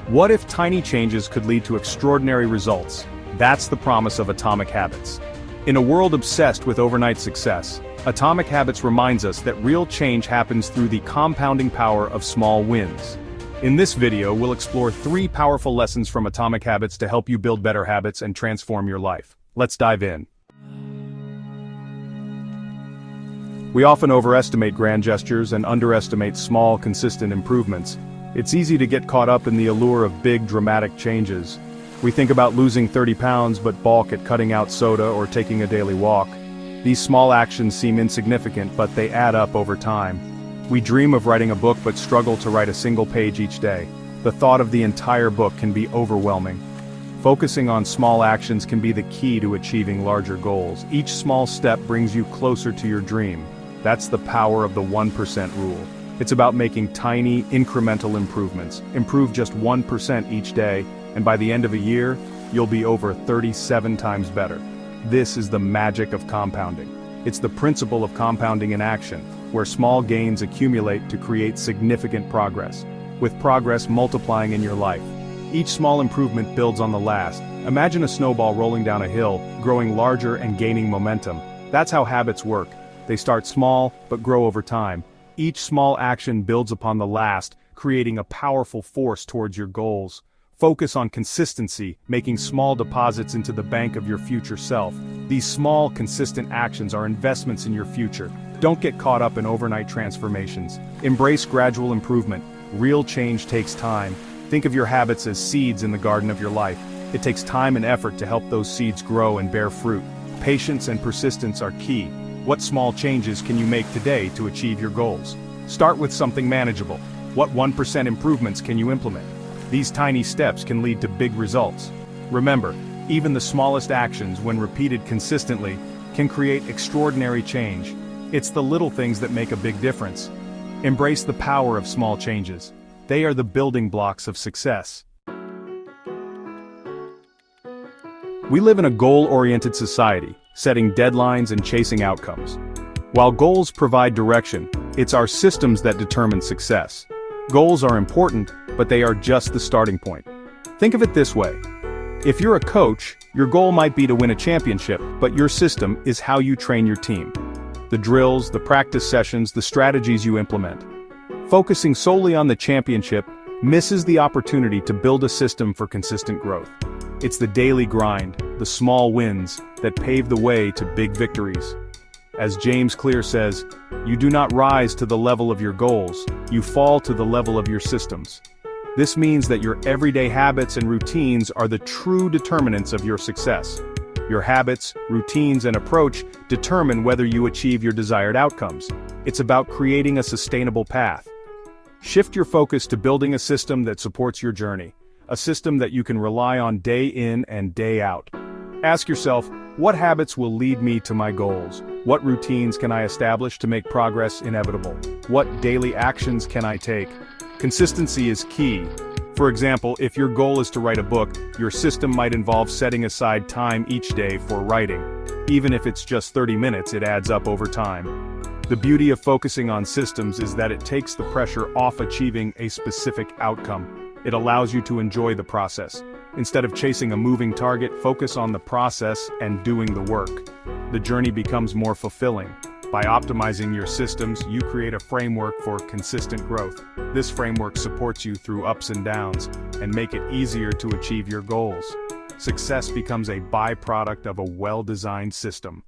What if tiny changes could lead to extraordinary results? That's the promise of Atomic Habits. In a world obsessed with overnight success, Atomic Habits reminds us that real change happens through the compounding power of small wins. In this video, we'll explore 3 powerful lessons from Atomic Habits to help you build better habits and transform your life. Let's dive in. We often overestimate grand gestures and underestimate small, consistent improvements. It's easy to get caught up in the allure of big, dramatic changes. We think about losing 30 pounds but balk at cutting out soda or taking a daily walk. These small actions seem insignificant, but they add up over time. We dream of writing a book but struggle to write a single page each day. The thought of the entire book can be overwhelming. Focusing on small actions can be the key to achieving larger goals. Each small step brings you closer to your dream. That's the power of the 1% rule. It's about making tiny, incremental improvements. Improve just 1% each day, and by the end of a year, you'll be over 37 times better. This is the magic of compounding. It's the principle of compounding in action, where small gains accumulate to create significant progress, with progress multiplying in your life. Each small improvement builds on the last. Imagine a snowball rolling down a hill, growing larger and gaining momentum. That's how habits work. They start small, but grow over time. Each small action builds upon the last, creating a powerful force towards your goals. Focus on consistency, making small deposits into the bank of your future self. These small, consistent actions are investments in your future. Don't get caught up in overnight transformations. Embrace gradual improvement. Real change takes time. Think of your habits as seeds in the garden of your life. It takes time and effort to help those seeds grow and bear fruit. Patience and persistence are key. What small changes can you make today to achieve your goals? Start with something manageable. What 1% improvements can you implement? These tiny steps can lead to big results. Remember, even the smallest actions, when repeated consistently, can create extraordinary change. It's the little things that make a big difference. Embrace the power of small changes. They are the building blocks of success. We live in a goal-oriented society, setting deadlines and chasing outcomes. While goals provide direction, it's our systems that determine success. Goals are important, but they are just the starting point. Think of it this way. If you're a coach, your goal might be to win a championship, but your system is how you train your team. The drills, the practice sessions, the strategies you implement. Focusing solely on the championship misses the opportunity to build a system for consistent growth. It's the daily grind, the small wins, that pave the way to big victories. As James Clear says, you do not rise to the level of your goals, you fall to the level of your systems. This means that your everyday habits and routines are the true determinants of your success. Your habits, routines, and approach determine whether you achieve your desired outcomes. It's about creating a sustainable path. Shift your focus to building a system that supports your journey, a system that you can rely on day in and day out. Ask yourself, what habits will lead me to my goals? What routines can I establish to make progress inevitable? What daily actions can I take? Consistency is key. For example, if your goal is to write a book, your system might involve setting aside time each day for writing. Even if it's just 30 minutes, it adds up over time. The beauty of focusing on systems is that it takes the pressure off achieving a specific outcome. It allows you to enjoy the process. Instead of chasing a moving target, focus on the process and doing the work. The journey becomes more fulfilling. By optimizing your systems, you create a framework for consistent growth. This framework supports you through ups and downs, and make it easier to achieve your goals. Success becomes a byproduct of a well-designed system.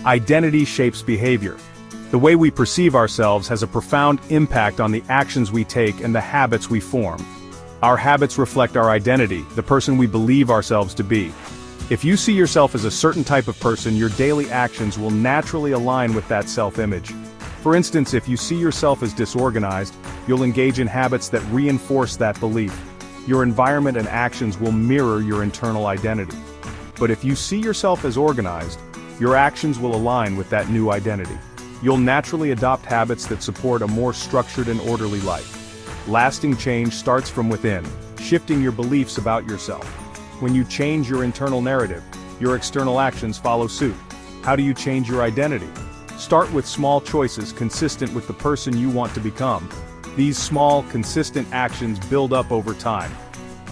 Identity shapes behavior. The way we perceive ourselves has a profound impact on the actions we take and the habits we form. Our habits reflect our identity, the person we believe ourselves to be. If you see yourself as a certain type of person, your daily actions will naturally align with that self-image. For instance, if you see yourself as disorganized, you'll engage in habits that reinforce that belief. Your environment and actions will mirror your internal identity. But if you see yourself as organized, your actions will align with that new identity. You'll naturally adopt habits that support a more structured and orderly life. Lasting change starts from within, shifting your beliefs about yourself. When you change your internal narrative, your external actions follow suit. How do you change your identity? Start with small choices consistent with the person you want to become. These small, consistent actions build up over time.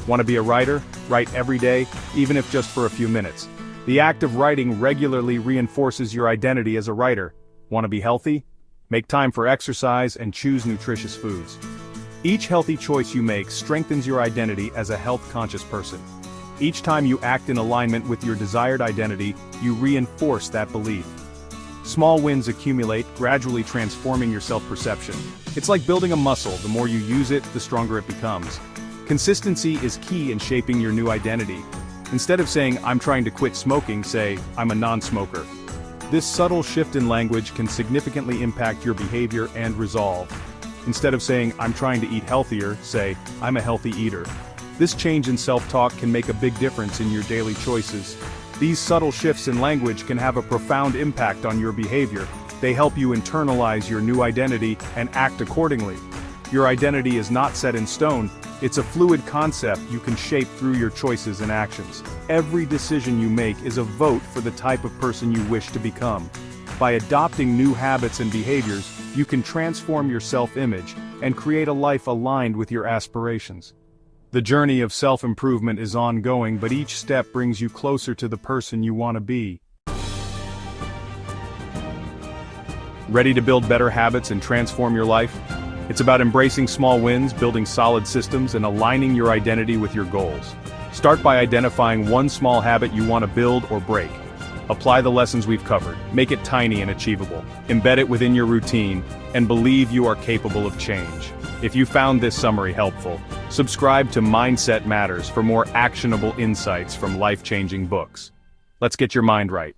Want to be a writer? Write every day, even if just for a few minutes. The act of writing regularly reinforces your identity as a writer. Want to be healthy? Make time for exercise and choose nutritious foods. Each healthy choice you make strengthens your identity as a health-conscious person. Each time you act in alignment with your desired identity, you reinforce that belief. Small wins accumulate, gradually transforming your self-perception. It's like building a muscle. The more you use it, the stronger it becomes. Consistency is key in shaping your new identity. Instead of saying, "I'm trying to quit smoking," say, "I'm a non-smoker." This subtle shift in language can significantly impact your behavior and resolve. Instead of saying, "I'm trying to eat healthier," say, "I'm a healthy eater." This change in self-talk can make a big difference in your daily choices. These subtle shifts in language can have a profound impact on your behavior. They help you internalize your new identity and act accordingly. Your identity is not set in stone. It's a fluid concept you can shape through your choices and actions. Every decision you make is a vote for the type of person you wish to become. By adopting new habits and behaviors, you can transform your self-image and create a life aligned with your aspirations. The journey of self-improvement is ongoing, but each step brings you closer to the person you want to be. Ready to build better habits and transform your life? It's about embracing small wins, building solid systems, and aligning your identity with your goals. Start by identifying one small habit you want to build or break. Apply the lessons we've covered, make it tiny and achievable, embed it within your routine, and believe you are capable of change. If you found this summary helpful, subscribe to Mindset Matters for more actionable insights from life-changing books. Let's get your mind right.